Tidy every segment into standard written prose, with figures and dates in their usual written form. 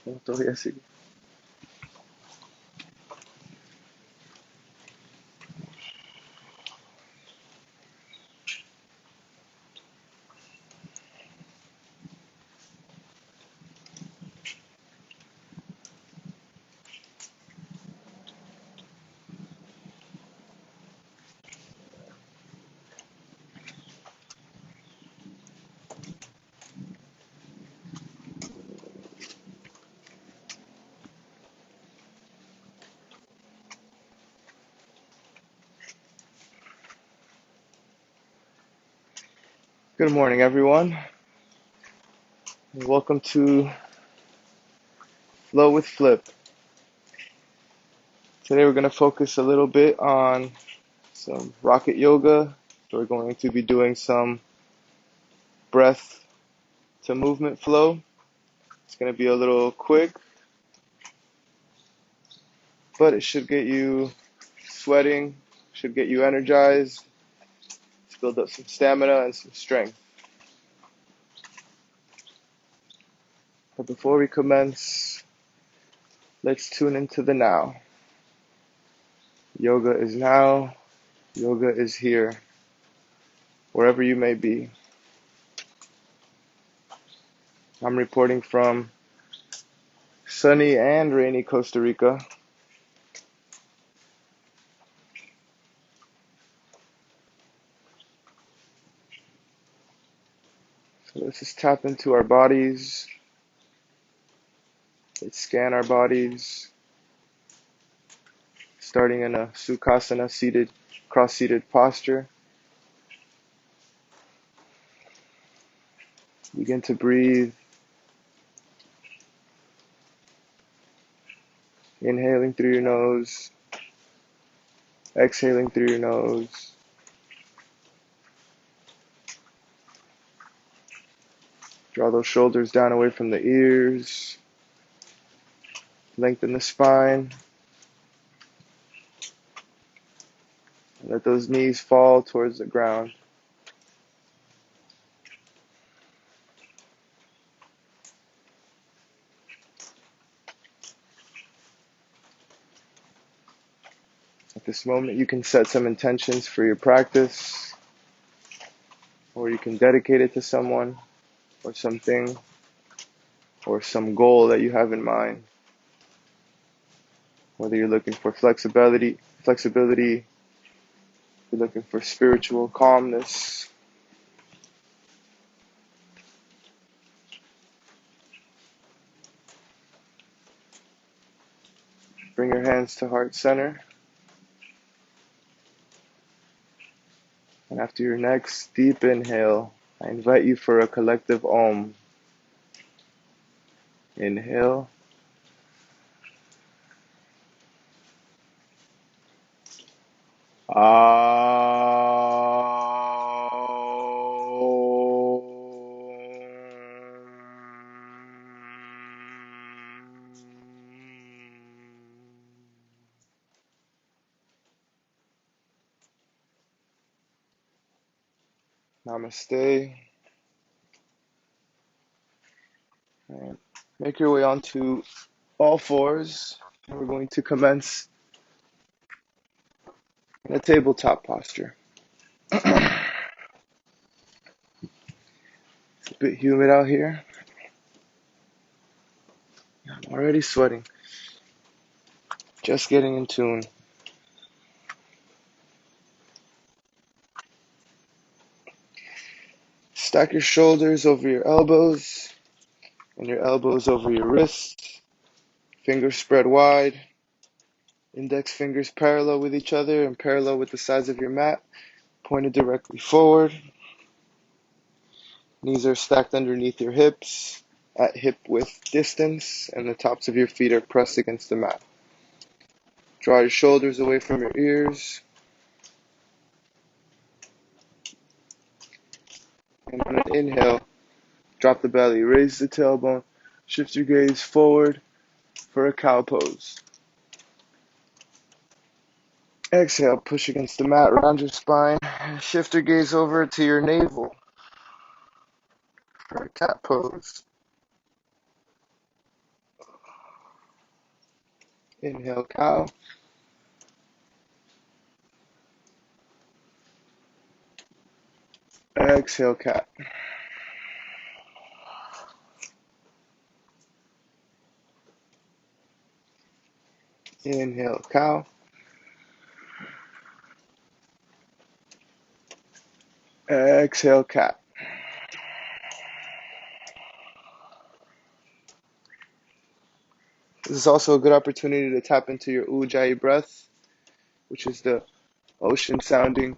como todavía sigue. Good morning, everyone, and welcome to Flow with Flip. Today we're going to focus a little bit on some rocket yoga. We're going to be doing some breath to movement flow. It's going to be a little quick, but it should get you sweating, should get you energized, to build up some stamina and some strength. But before we commence, let's tune into the now. Yoga is now, yoga is here, wherever you may be. I'm reporting from sunny and rainy Costa Rica. So let's just tap into our bodies. Let's scan our bodies, starting in a Sukhasana, seated, cross-seated posture. Begin to breathe, inhaling through your nose, exhaling through your nose. Draw those shoulders down away from the ears. Lengthen the spine. Let those knees fall towards the ground. At this moment, you can set some intentions for your practice, or you can dedicate it to someone, or something, or some goal that you have in mind. Whether you're looking for flexibility, you're looking for spiritual calmness. Bring your hands to heart center. And after your next deep inhale, I invite you for a collective Om. Inhale. Namaste. And make your way onto all fours. And we're going to commence in a tabletop posture. It's a bit humid out here. I'm already sweating. Just getting in tune. Stack your shoulders over your elbows and your elbows over your wrists. Fingers spread wide. Index fingers parallel with each other and parallel with the sides of your mat, pointed directly forward. Knees are stacked underneath your hips at hip width distance, and the tops of your feet are pressed against the mat. Draw your shoulders away from your ears. And on an inhale, drop the belly, raise the tailbone, shift your gaze forward for a cow pose. Exhale, push against the mat, round your spine, shift your gaze over to your navel for a cat pose. Inhale, cow. Exhale, cat. Inhale, cow. Exhale, cat. This is also a good opportunity to tap into your ujjayi breath, which is the ocean sounding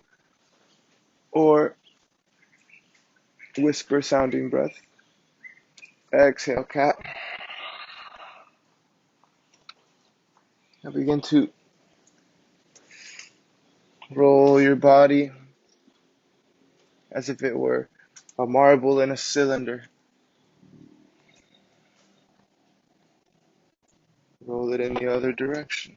or whisper sounding breath. Exhale, cat. Now begin to roll your body as if it were a marble in a cylinder. Roll it in the other direction.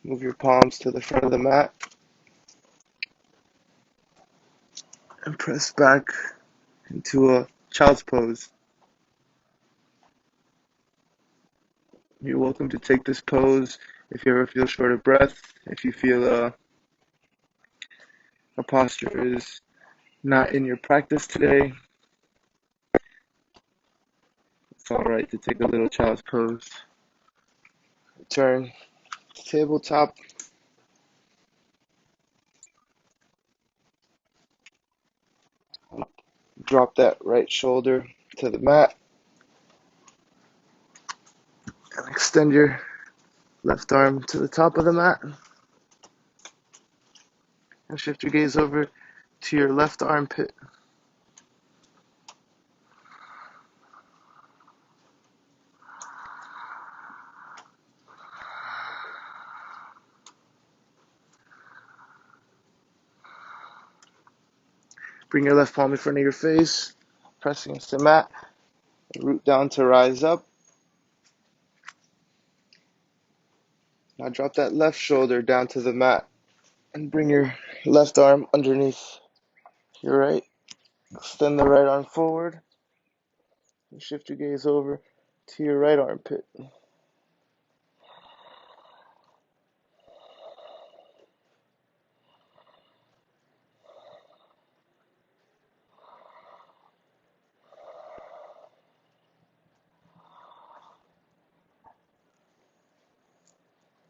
Move your palms to the front of the mat and press back into a child's pose. You're welcome to take this pose if you ever feel short of breath, if you feel a posture is not in your practice today. It's alright to take a little child's pose. Return to tabletop. Drop that right shoulder to the mat and extend your left arm to the top of the mat. And shift your gaze over to your left armpit. Bring your left palm in front of your face, press against the mat, root down to rise up. Now drop that left shoulder down to the mat and bring your left arm underneath your right. Extend the right arm forward and shift your gaze over to your right armpit.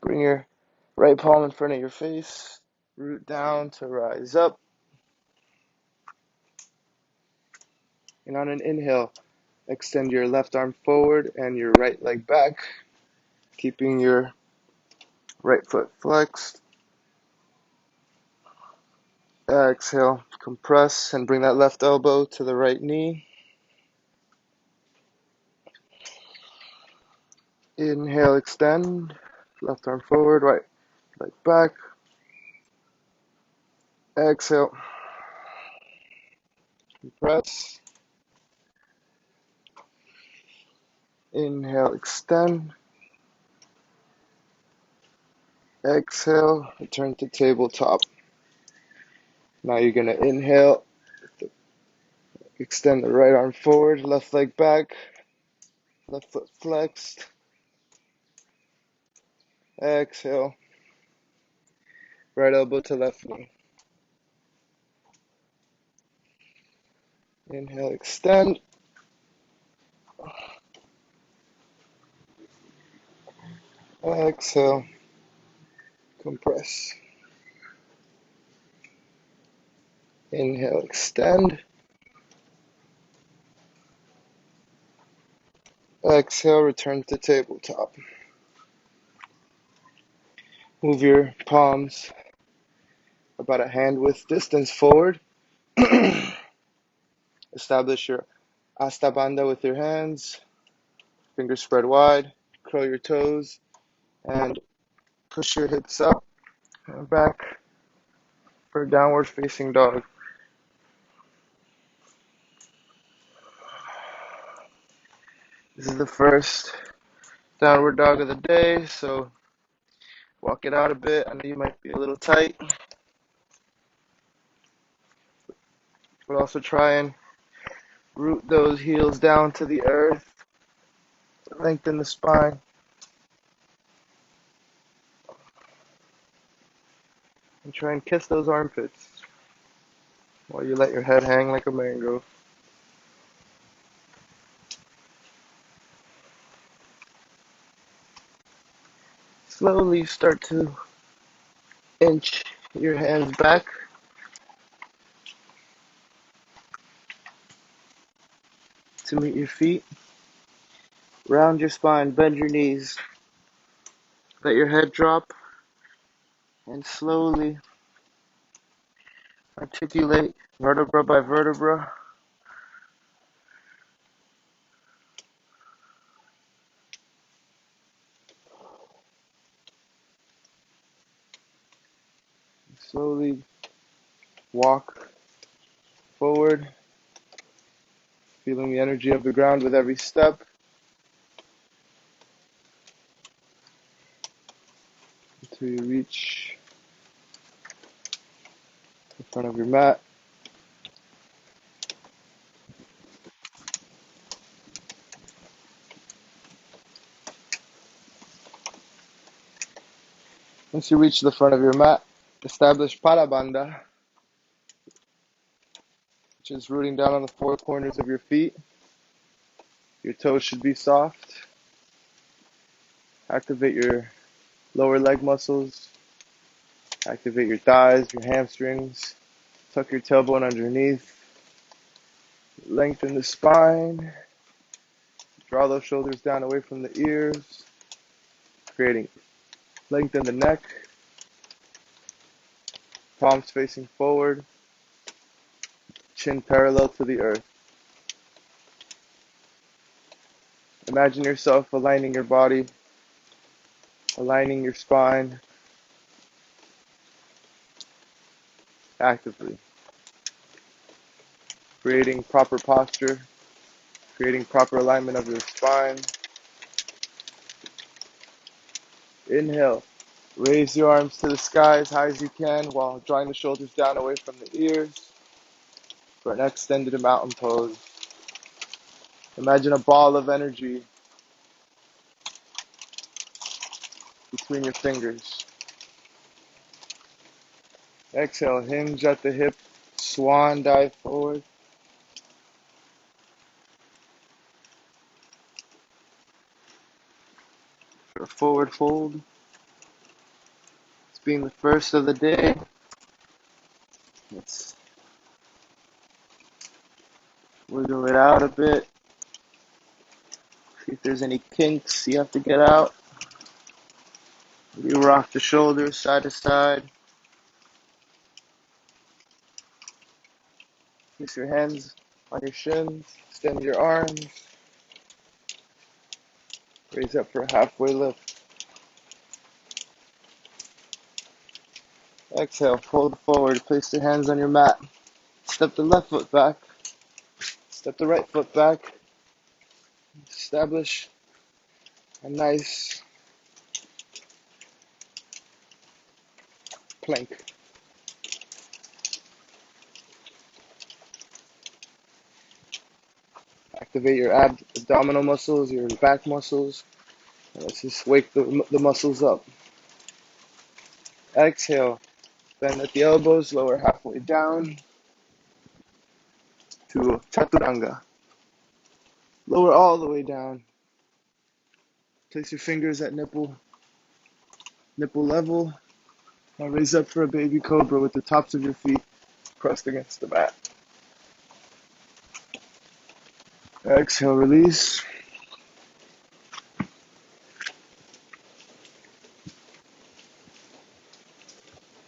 Bring your right palm in front of your face, root down to rise up. And on an inhale, extend your left arm forward and your right leg back, keeping your right foot flexed. Exhale, compress and bring that left elbow to the right knee. Inhale, extend, left arm forward, right leg back. Exhale, compress. Inhale, extend. Exhale, return to tabletop. Now you're going to inhale, extend the right arm forward, left leg back, left foot flexed. Exhale, right elbow to left knee. Inhale, extend. Exhale, compress. Inhale, extend. Exhale, return to tabletop. Move your palms about a hand width distance forward. Establish your Astabandha with your hands. Fingers spread wide. Curl your toes and push your hips up and back for downward facing dog. This is the first downward dog of the day, so walk it out a bit. I know you might be a little tight. but also try and root those heels down to the earth. Lengthen the spine. And try and kiss those armpits while you let your head hang like a mango. Slowly start to inch your hands back to meet your feet. Round your spine, bend your knees. Let your head drop and slowly articulate vertebra by vertebra. Slowly walk forward, feeling the energy of the ground with every step until you reach the front of your mat. Once you reach the front of your mat, establish Parabandha, which is rooting down on the four corners of your feet. Your toes should be soft. Activate your lower leg muscles. Activate your thighs, your hamstrings. Tuck your tailbone underneath. Lengthen the spine. Draw those shoulders down away from the ears, creating length in the neck. Palms facing forward. Chin parallel to the earth. Imagine yourself aligning your body, aligning your spine actively, creating proper posture, creating proper alignment of your spine. Inhale, raise your arms to the sky as high as you can while drawing the shoulders down away from the ears for an extended mountain pose. Imagine a ball of energy between your fingers. Exhale, hinge at the hip, swan dive forward. For a forward fold. It's being the first of the day. Let's wiggle it out a bit. See if there's any kinks you have to get out. You rock the shoulders side to side. Place your hands on your shins. Extend your arms. Raise up for a halfway lift. Exhale, fold forward. Place your hands on your mat. Step the left foot back. Step the right foot back. Establish a nice plank. Activate your abdominal muscles, your back muscles. And let's just wake the muscles up. Exhale, bend at the elbows, lower halfway down to Chaturanga. Lower all the way down. Place your fingers at nipple level. Now raise up for a baby cobra with the tops of your feet pressed against the mat. Exhale, release.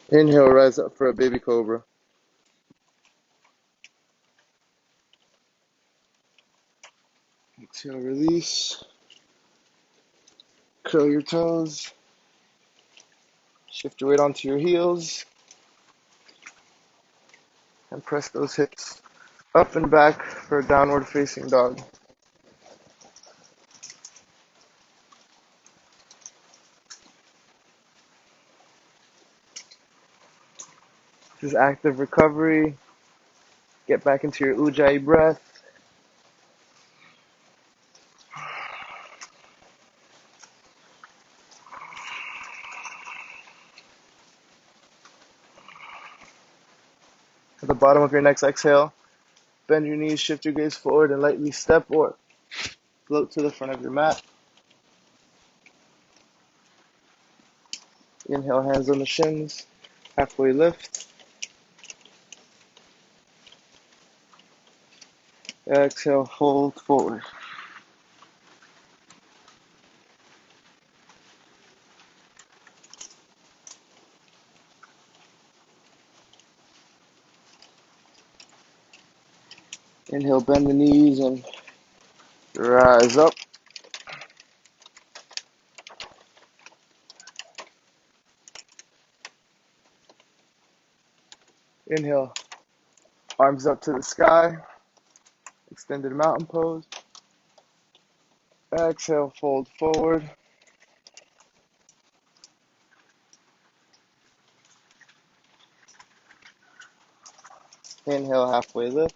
Inhale, rise up for a baby cobra. Exhale, release. Curl your toes. Shift your weight onto your heels. And press those hips up and back for a downward facing dog. This is active recovery. Get back into your Ujjayi breath. At the bottom of your next exhale, bend your knees, shift your gaze forward, and lightly step or float to the front of your mat. Inhale, hands on the shins, halfway lift. Exhale, fold forward. Inhale, bend the knees and rise up. Inhale, arms up to the sky, extended mountain pose. Exhale, fold forward. Inhale, halfway lift.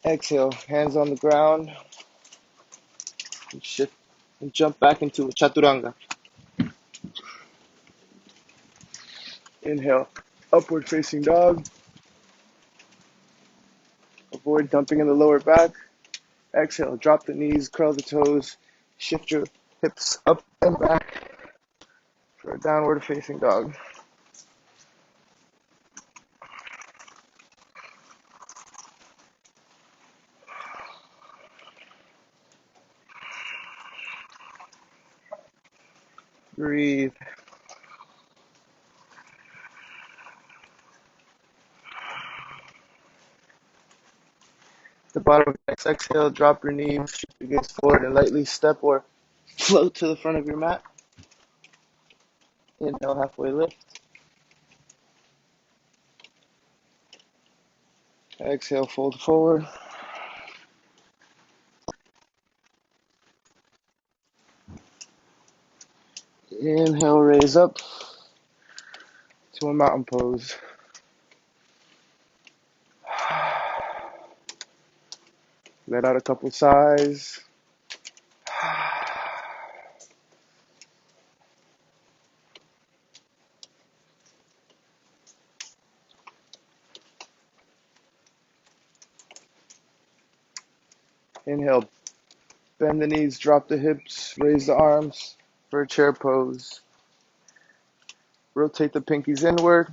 Exhale, hands on the ground. And shift and jump back into a chaturanga. Inhale, upward facing dog. Avoid dumping in the lower back. Exhale, drop the knees, curl the toes, shift your hips up and back for a downward facing dog. Breathe. The bottom of the next exhale, drop your knees, shift your gaze forward, and lightly step or float to the front of your mat. Inhale, halfway lift. Exhale, fold forward. Inhale, raise up to a mountain pose. Let out a couple sighs. Inhale, bend the knees, drop the hips, raise the arms for a chair pose. Rotate the pinkies inward.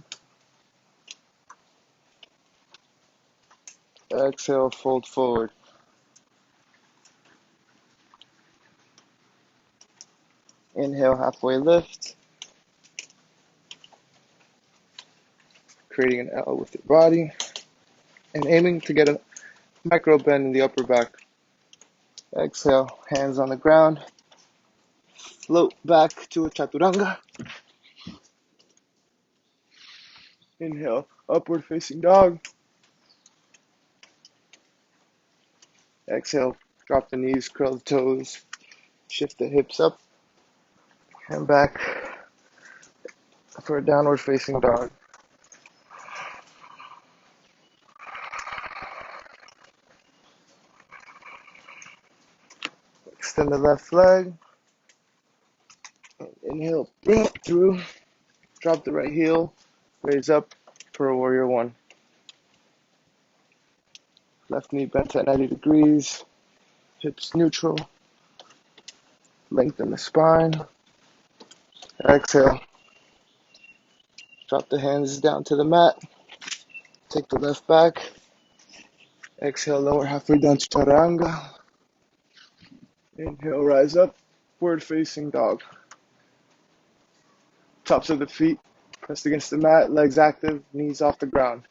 Exhale, fold forward. Inhale, halfway lift. Creating an L with your body. And aiming to get a micro bend in the upper back. Exhale, hands on the ground. Float back to a chaturanga. Inhale, upward facing dog. Exhale, drop the knees, curl the toes, shift the hips up and back for a downward facing dog. Extend the left leg. Inhale, bring it through. Drop the right heel, raise up for a warrior one. Left knee bent at 90 degrees, hips neutral. Lengthen the spine. Exhale. Drop the hands down to the mat. Take the left back. Exhale, lower halfway down to chaturanga. Inhale, rise up, forward facing dog. Tops of the feet pressed against the mat, legs active, knees off the ground.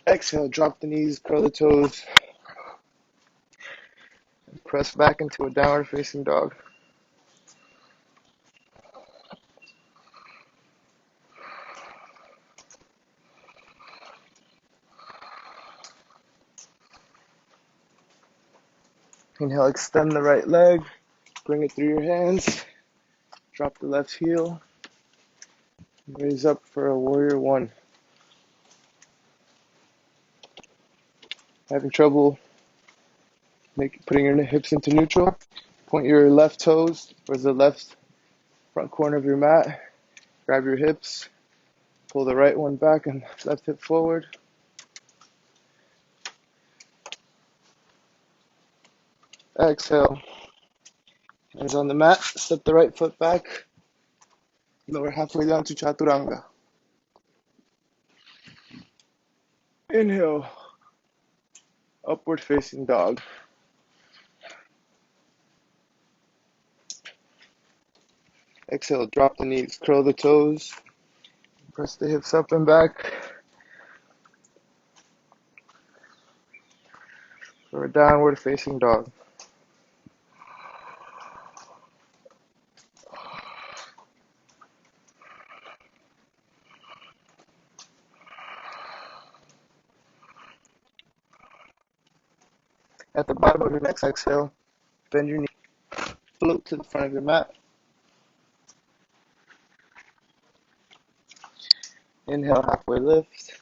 Exhale, drop the knees, curl the toes, and press back into a downward facing dog. Inhale, extend the right leg, Bring it through your hands. Drop the left heel. Raise up for a warrior one. Having trouble putting your hips into neutral? Point your left toes towards the left front corner of your mat. Grab your hips. Pull the right one back and left hip forward. Exhale. Hands on the mat. Step the right foot back. Lower halfway down to Chaturanga. Inhale. Upward facing dog. Exhale. Drop the knees. Curl the toes. Press the hips up and back. For a downward facing dog. At the bottom of your next exhale, bend your knee. Float to the front of your mat. Inhale, halfway lift.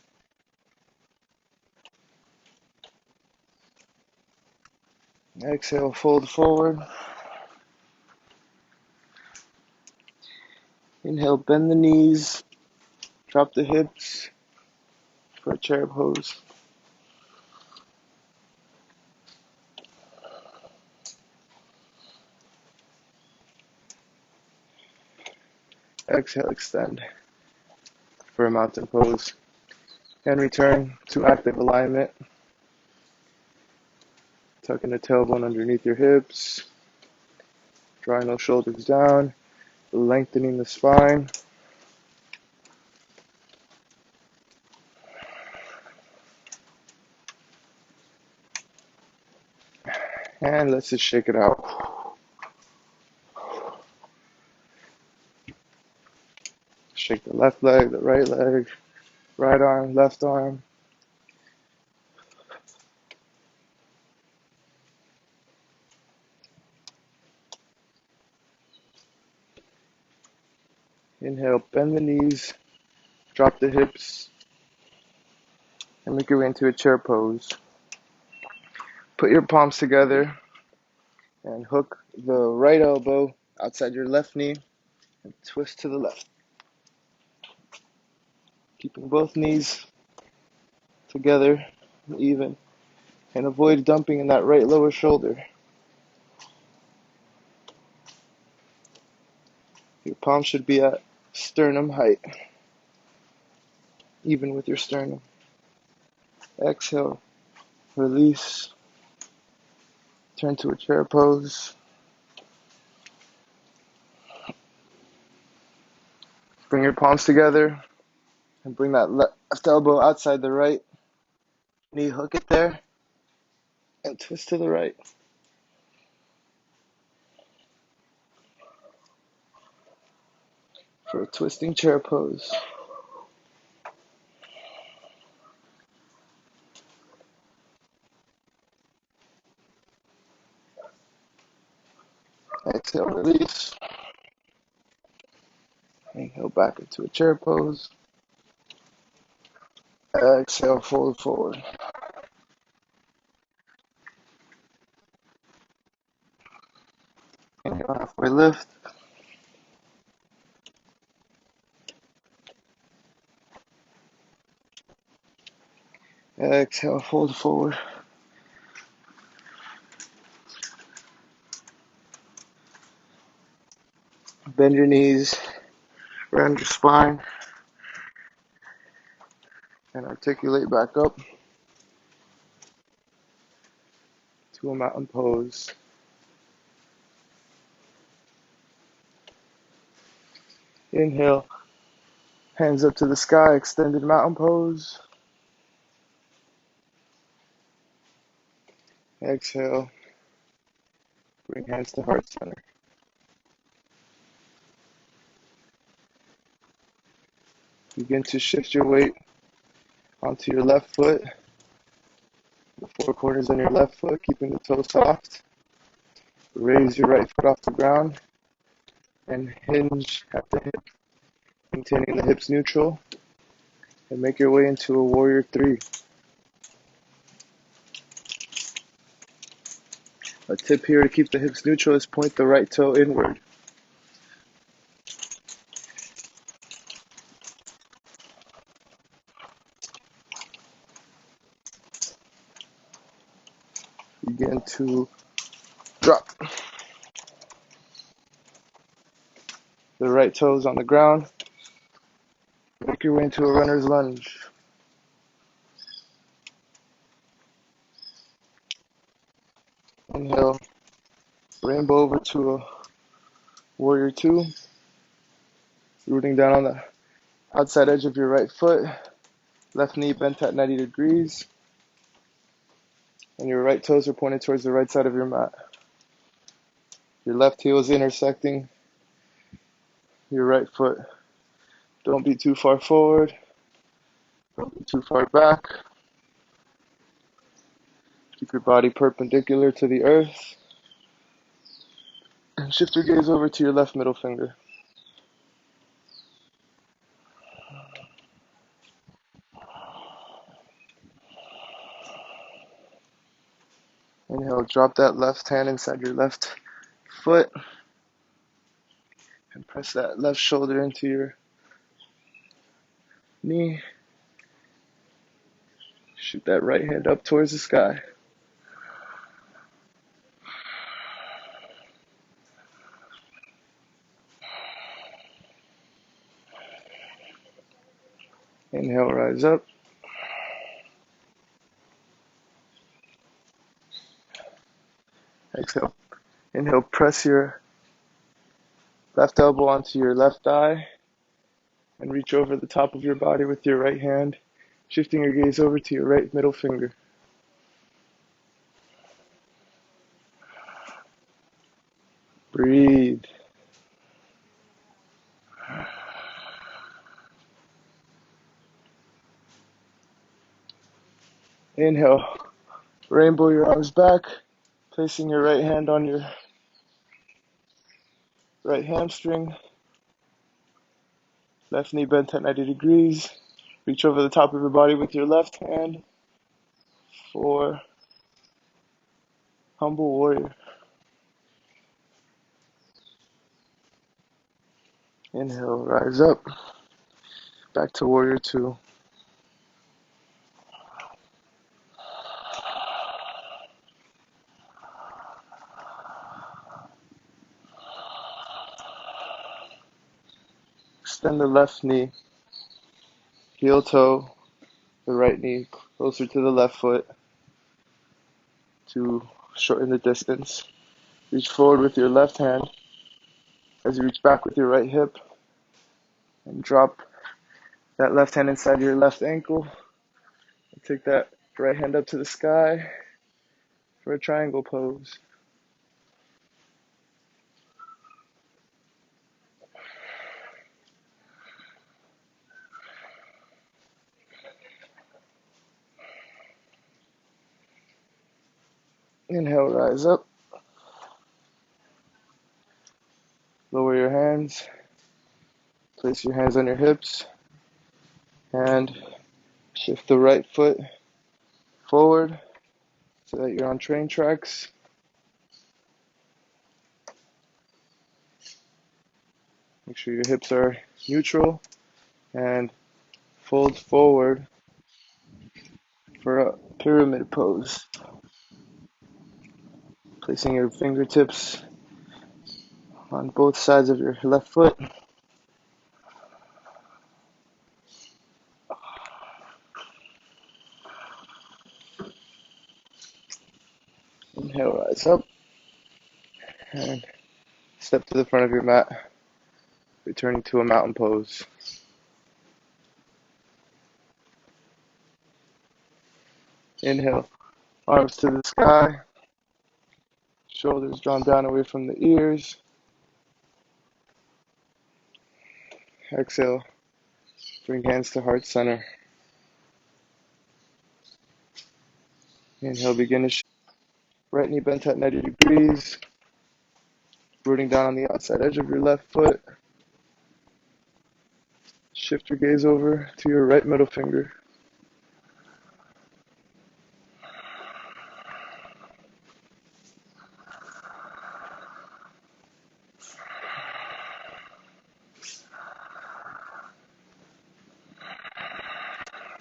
Exhale, fold forward. Inhale, bend the knees. Drop the hips for a chair pose. Exhale, extend for a mountain pose. And return to active alignment. Tucking the tailbone underneath your hips. Drawing those shoulders down. Lengthening the spine. And let's just shake it out. Shake the left leg, the right leg, right arm, left arm. Inhale, bend the knees, drop the hips, and make your way into a chair pose. Put your palms together and hook the right elbow outside your left knee and twist to the left. Keeping both knees together, even, and avoid dumping in that right lower shoulder. Your palms should be at sternum height, even with your sternum. Exhale, release, turn to a chair pose. Bring your palms together and bring that left elbow outside the right knee, hook it there, and twist to the right. For a twisting chair pose. Exhale, release. Inhale back into a chair pose. Exhale, fold forward. Inhale, halfway lift. Exhale, fold forward. Bend your knees, round your spine, and articulate back up to a mountain pose. Inhale, hands up to the sky, extended mountain pose. Exhale, bring hands to heart center. Begin to shift your weight onto your left foot, the four corners on your left foot, keeping the toes soft. Raise your right foot off the ground and hinge at the hip, maintaining the hips neutral, and make your way into a warrior three. A tip here to keep the hips neutral is point the right toe inward. Begin to drop the right toes on the ground. Make your way into a runner's lunge. Inhale, rainbow over to a warrior two, rooting down on the outside edge of your right foot, left knee bent at 90 degrees, and your right toes are pointed towards the right side of your mat. Your left heel is intersecting your right foot. Don't be too far forward, don't be too far back. Keep your body perpendicular to the earth, and shift your gaze over to your left middle finger. Inhale, drop that left hand inside your left foot, and press that left shoulder into your knee. Shoot that right hand up towards the sky. Inhale, rise up. Exhale. Inhale, press your left elbow onto your left thigh and reach over the top of your body with your right hand, shifting your gaze over to your right middle finger. Breathe. Inhale, rainbow your arms back, placing your right hand on your right hamstring, left knee bent at 90 degrees. Reach over the top of your body with your left hand for humble warrior. Inhale, rise up, back to warrior two. Extend the left knee, heel toe, the right knee closer to the left foot to shorten the distance. Reach forward with your left hand as you reach back with your right hip, and drop that left hand inside your left ankle. And take that right hand up to the sky for a triangle pose. Inhale, rise up. Lower your hands. Place your hands on your hips. And shift the right foot forward so that you're on train tracks. Make sure your hips are neutral. And fold forward for a pyramid pose. Placing your fingertips on both sides of your left foot. Inhale, rise up. And step to the front of your mat, returning to a mountain pose. Inhale, arms to the sky, shoulders drawn down away from the ears. Exhale, bring hands to heart center. Inhale, begin to shift. Right knee bent at 90 degrees. rooting down on the outside edge of your left foot. Shift your gaze over to your right middle finger.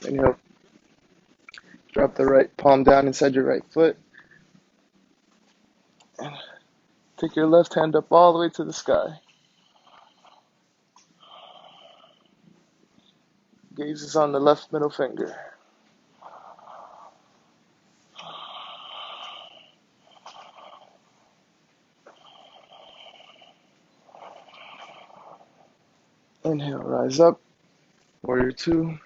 Inhale. Drop the right palm down inside your right foot. And take your left hand up all the way to the sky. Gaze is on the left middle finger. Inhale, rise up. Warrior two.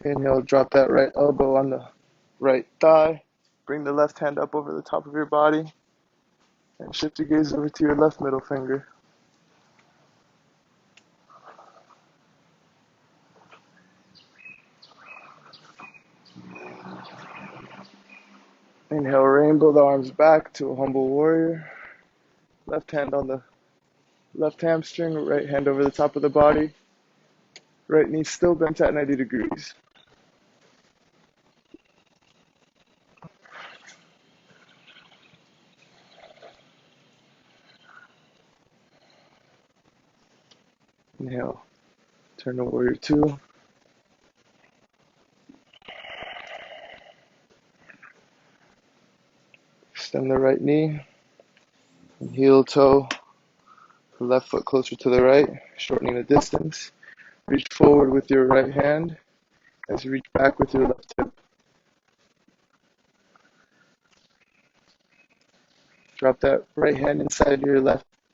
Inhale, drop that right elbow on the right thigh. Bring the left hand up over the top of your body. And shift your gaze over to your left middle finger. Inhale, rainbow the arms back to a humble warrior. Left hand on the left hamstring, right hand over the top of the body. Right knee still bent at 90 degrees. Inhale, turn to warrior two. Extend the right knee. And heel toe the left foot closer to the right, shortening the distance. Reach forward with your right hand as you reach back with your left hip. Drop that right hand inside your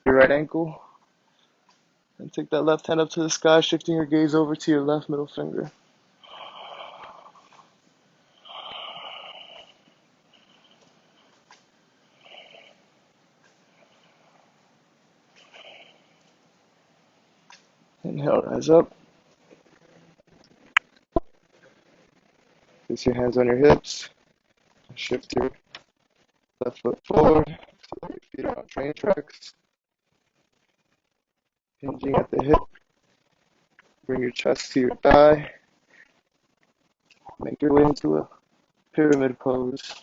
right ankle. And take that left hand up to the sky, shifting your gaze over to your left middle finger. Inhale, rise up. Place your hands on your hips. Shift your left foot forward. So that your feet are on train tracks. Hinging at the hip. Bring your chest to your thigh. Make your way into a pyramid pose.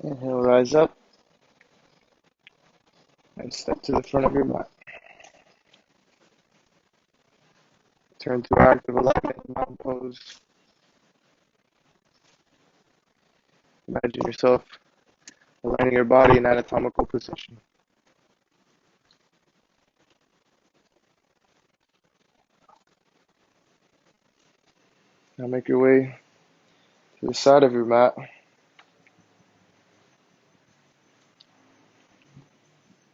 Inhale, rise up. And step to the front of your mat. Turn to active alignment in mountain pose. Imagine yourself aligning your body in anatomical position. Now make your way to the side of your mat.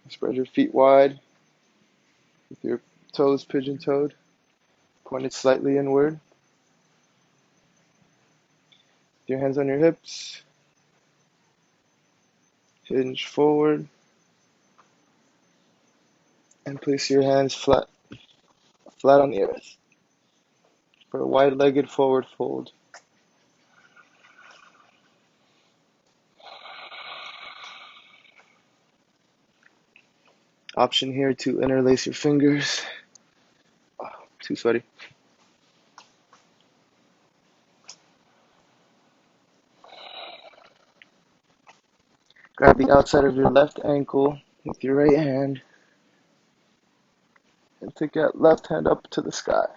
Spread your feet wide with your toes pigeon-toed, pointed slightly inward. Your hands on your hips. Hinge forward. And place your hands flat on the earth for a wide-legged forward fold. Option here to interlace your fingers. Oh, too sweaty. Grab the outside of your left ankle with your right hand and take that left hand up to the sky.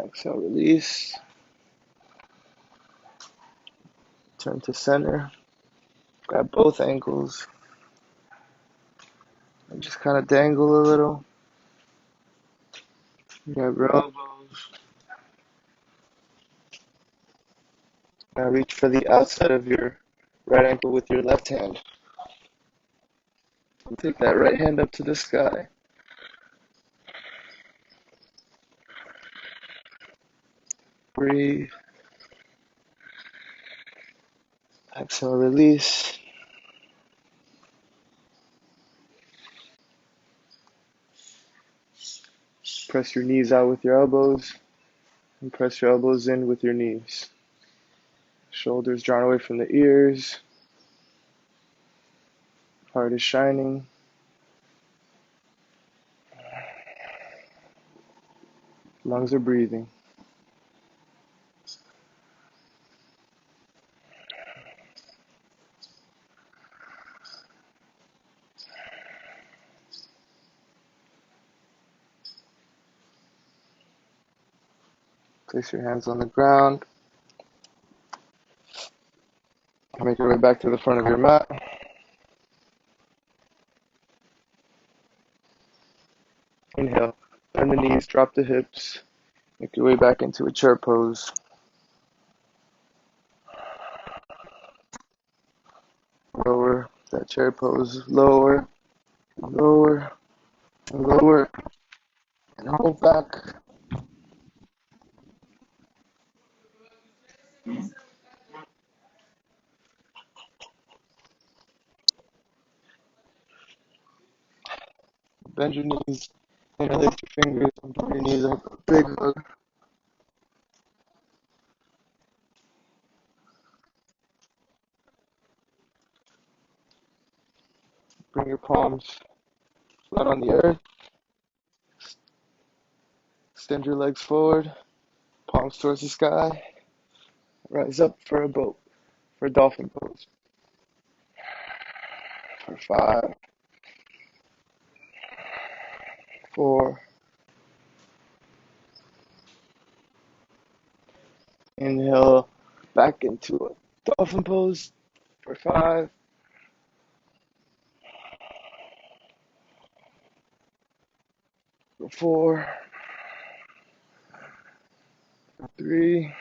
Exhale, release. Turn to center. Grab both ankles and just kind of dangle a little. Grab your elbows. Now reach for the outside of your right ankle with your left hand. Take that right hand up to the sky. Breathe. Exhale, release. Press your knees out with your elbows and press your elbows in with your knees. Shoulders drawn away from the ears. Heart is shining. Lungs are breathing. Place your hands on the ground. Make your way back to the front of your mat. Inhale. Bend the knees, drop the hips. Make your way back into a chair pose. Lower that chair pose. Lower, lower, and lower. And hold back. Bend your knees. Interlace your fingers and put your knees up. Big hug. Bring your palms flat on the earth. Extend your legs forward. Palms towards the sky. Rise up for a boat. For a dolphin pose. For 5, 4. Inhale back into a dolphin pose. For 5, for 4, for 3,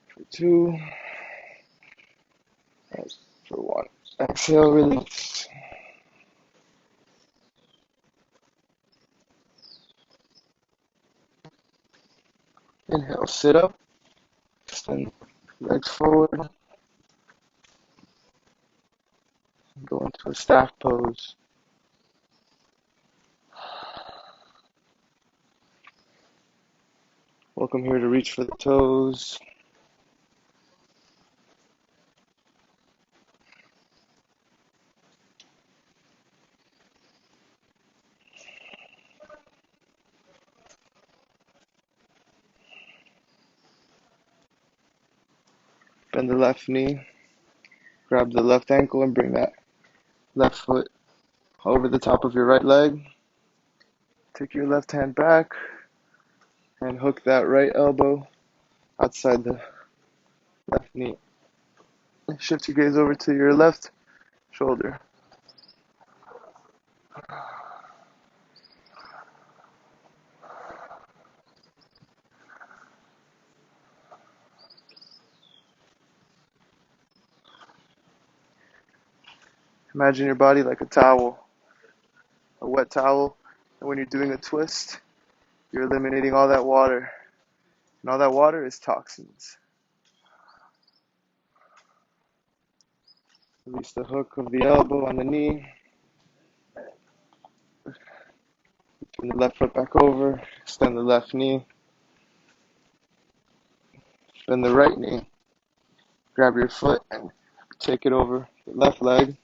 for 2, and for 1. Exhale, release. Inhale, sit up. Extend legs forward. Go into a staff pose. Welcome here to reach for the toes. Bend the left knee. Grab the left ankle and bring that left foot over the top of your right leg. Take your left hand back and hook that right elbow outside the left knee. Shift your gaze over to your left shoulder. Imagine your body like a towel, a wet towel, and when you're doing a twist, you're eliminating all that water, and all that water is toxins. Release the hook of the elbow on the knee. Turn the left foot back over, extend the left knee, bend the right knee. Grab your foot and take it over the left leg.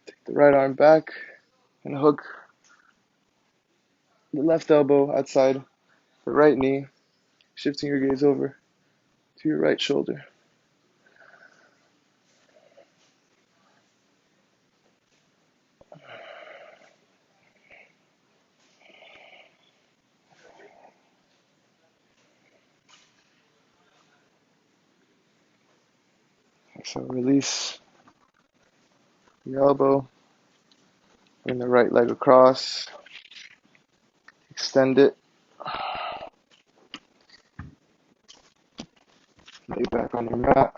Take the right arm back and hook the left elbow outside the right knee, shifting your gaze over to your right shoulder. So release the elbow, bring the right leg across, extend it, lay back on your mat.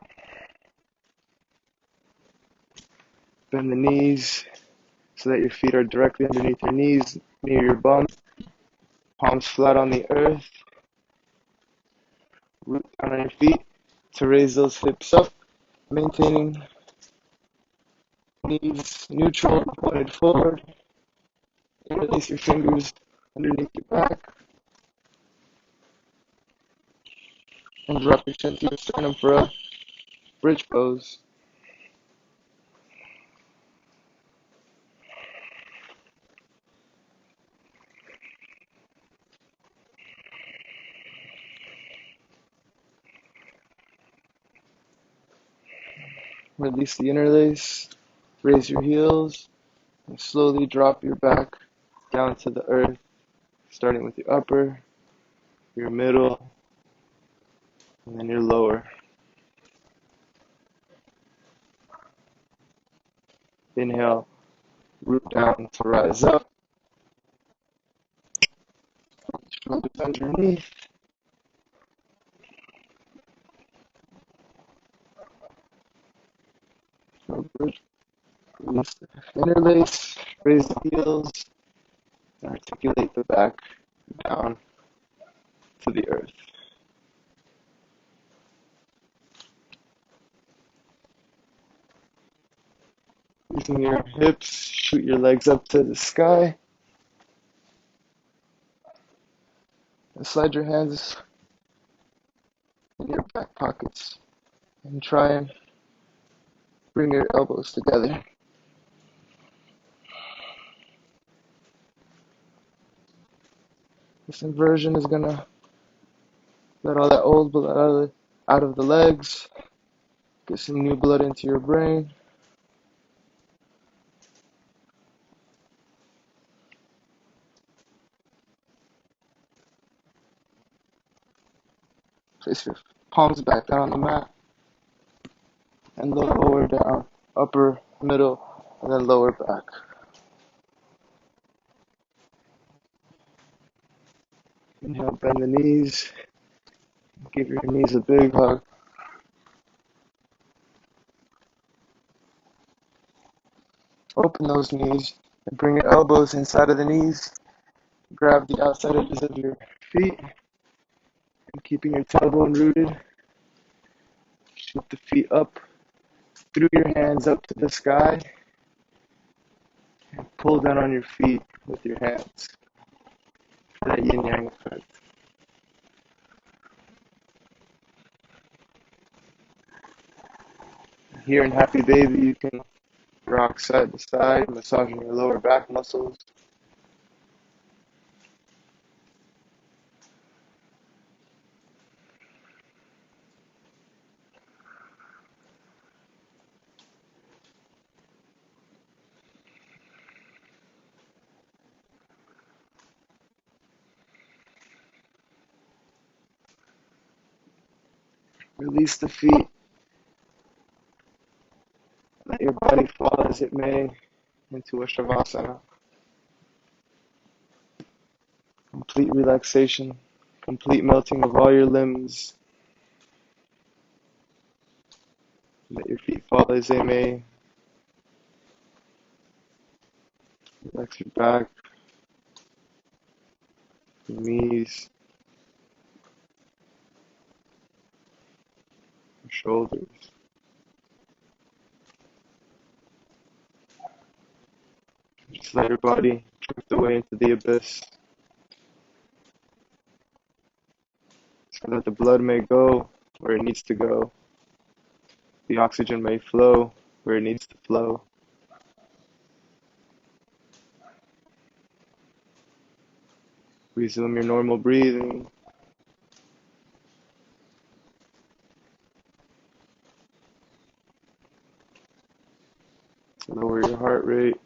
Bend the knees so that your feet are directly underneath your knees, near your bum. Palms flat on the earth. Root down on your feet to raise those hips up, maintaining knees neutral, pointed forward. Interlace your fingers underneath your back and drop your chin to your sternum for a bridge pose. Release the interlace, raise your heels, and slowly drop your back down to the earth, starting with your upper, your middle, and then your lower. Inhale, root down to rise up, shoulders underneath. Release the interlace, raise the heels, and articulate the back down to the earth. Using your hips, shoot your legs up to the sky, and slide your hands in your back pockets, and try and bring your elbows together. This inversion is gonna let all that old blood out of the legs, get some new blood into your brain. Place your palms back down on the mat and lower down, upper, middle, and then lower back. Inhale, bend the knees, give your knees a big hug. Open those knees and bring your elbows inside of the knees. Grab the outside edges of your feet and keeping your tailbone rooted. Shoot the feet up through your hands up to the sky. And pull down on your feet with your hands for that yin yang effect. Here in Happy Baby, you can rock side to side, massaging your lower back muscles. Release the feet. Let your body fall as it may into a Shavasana. Complete relaxation, complete melting of all your limbs. Let your feet fall as they may. Relax your back, your knees, your shoulders. Just let your body drift away into the abyss so that the blood may go where it needs to go. The oxygen may flow where it needs to flow. Resume your normal breathing. Lower your heart rate.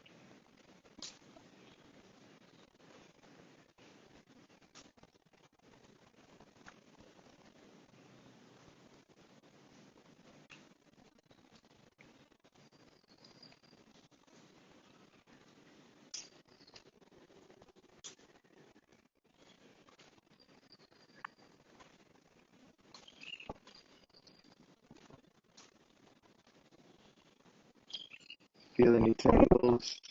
Feel any tingles.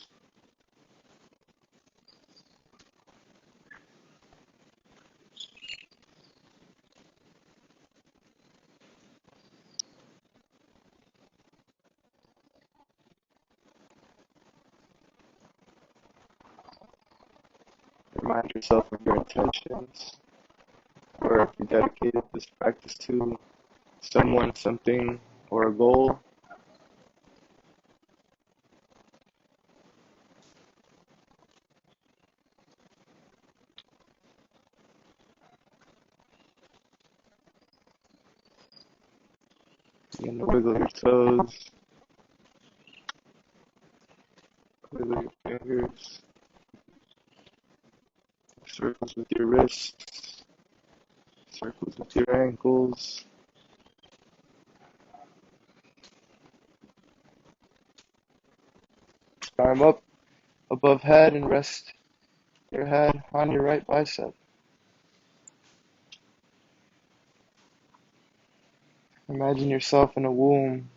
Remind yourself of your intentions, or if you dedicated this practice to someone, something, or a goal. Begin to wiggle your toes, wiggle your fingers, circles with your wrists, circles with your ankles. Arm up above head and rest your head on your right bicep. Imagine yourself in a womb,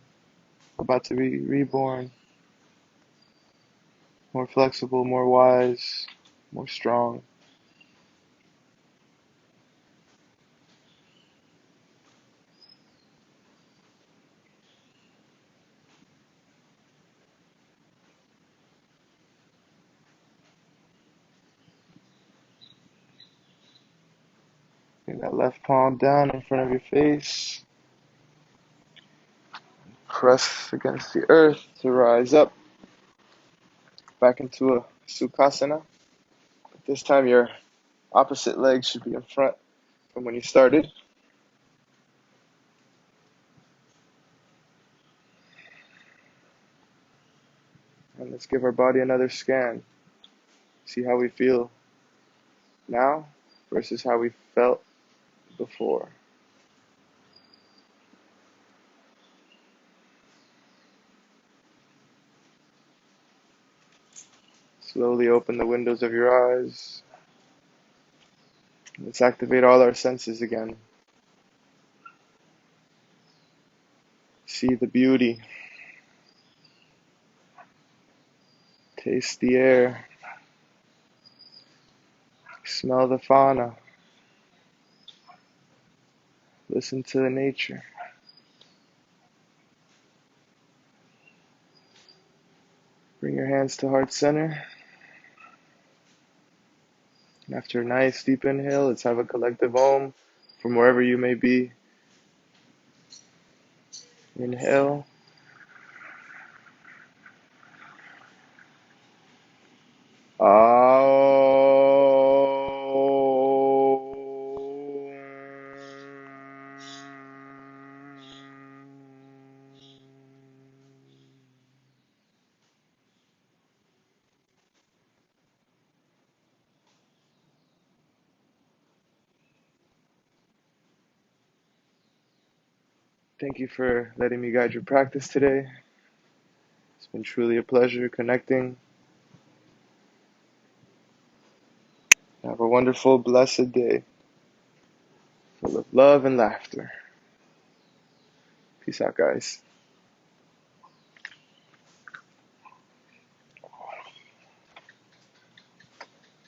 about to be reborn, more flexible, more wise, more strong. Bring that left palm down in front of your face. Press against the earth to rise up back into a Sukhasana. This time your opposite leg should be in front from when you started. And let's give our body another scan. See how we feel now versus how we felt before. Slowly open the windows of your eyes. Let's activate all our senses again. See the beauty. Taste the air. Smell the fauna. Listen to the nature. Bring your hands to heart center. And after a nice deep inhale, let's have a collective Om from wherever you may be. Inhale. Thank you for letting me guide your practice today. It's been truly a pleasure connecting. Have a wonderful, blessed day full of love and laughter. Peace out, guys.